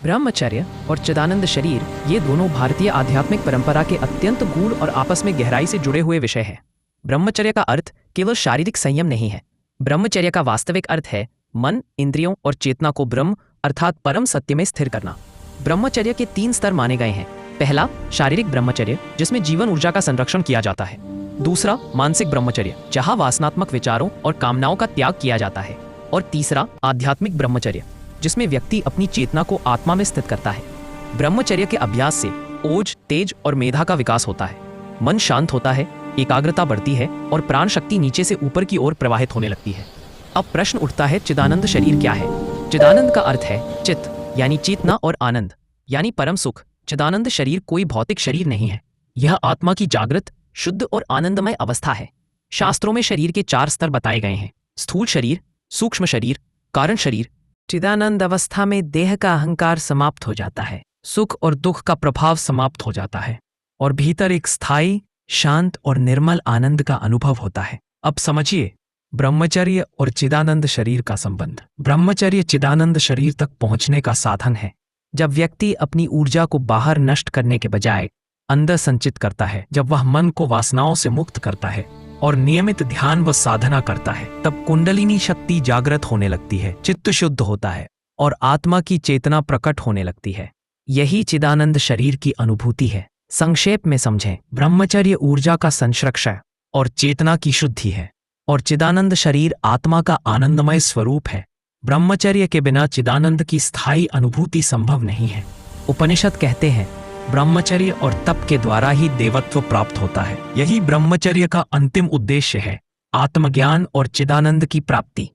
ब्रह्मचर्य और चिदानंद शरीर ये दोनों भारतीय आध्यात्मिक परंपरा के अत्यंत गूढ़ और आपस में गहराई से जुड़े हुए विषय हैं। ब्रह्मचर्य का अर्थ केवल शारीरिक संयम नहीं है। ब्रह्मचर्य का वास्तविक अर्थ है मन, इंद्रियों और चेतना को ब्रह्म अर्थात परम सत्य में स्थिर करना। ब्रह्मचर्य के 3 स्तर माने गए हैं। पहला, शारीरिक ब्रह्मचर्य, जिसमें जीवन ऊर्जा का संरक्षण किया जाता है। दूसरा, मानसिक ब्रह्मचर्य, जहां वासनात्मक विचारों और कामनाओं का त्याग किया जाता है। और तीसरा, आध्यात्मिक ब्रह्मचर्य, जिसमें व्यक्ति अपनी चेतना को आत्मा में स्थित करता है। ब्रह्मचर्य के अभ्यास से ओज, तेज और मेधा का विकास होता है। मन शांत होता है, एकाग्रता बढ़ती है और प्राण शक्ति नीचे से ऊपर की ओर प्रवाहित होने लगती है। अब प्रश्न उठता है, चिदानंद शरीर क्या है? चिदानंद का अर्थ है चित्त यानी चेतना और आनंद यानी परम सुख। चिदानंद शरीर कोई भौतिक शरीर नहीं है। यह आत्मा की जागृत, शुद्ध और आनंदमय अवस्था है। शास्त्रों में शरीर के 4 स्तर बताए गए हैं: स्थूल शरीर, सूक्ष्म शरीर, कारण शरीर। चिदानंद अवस्था में देह का अहंकार समाप्त हो जाता है, सुख और दुख का प्रभाव समाप्त हो जाता है और भीतर एक स्थायी, शांत और निर्मल आनंद का अनुभव होता है। अब समझिए ब्रह्मचर्य और चिदानंद शरीर का संबंध। ब्रह्मचर्य चिदानंद शरीर तक पहुंचने का साधन है। जब व्यक्ति अपनी ऊर्जा को बाहर नष्ट करने के बजाय अंदर संचित करता है, जब वह मन को वासनाओं से मुक्त करता है और नियमित ध्यान व साधना करता है, तब कुंडलिनी शक्ति जागृत होने लगती है, चित्त शुद्ध होता है और आत्मा की चेतना प्रकट होने लगती है। यही चिदानंद शरीर की अनुभूति है। संक्षेप में समझें, ब्रह्मचर्य ऊर्जा का संरक्षण और चेतना की शुद्धि है और चिदानंद शरीर आत्मा का आनंदमय स्वरूप है। ब्रह्मचर्य के बिना चिदानंद की स्थायी अनुभूति संभव नहीं है। उपनिषद कहते हैं, ब्रह्मचर्य और तप के द्वारा ही देवत्व प्राप्त होता है। यही ब्रह्मचर्य का अंतिम उद्देश्य है, आत्मज्ञान और चिदानंद की प्राप्ति।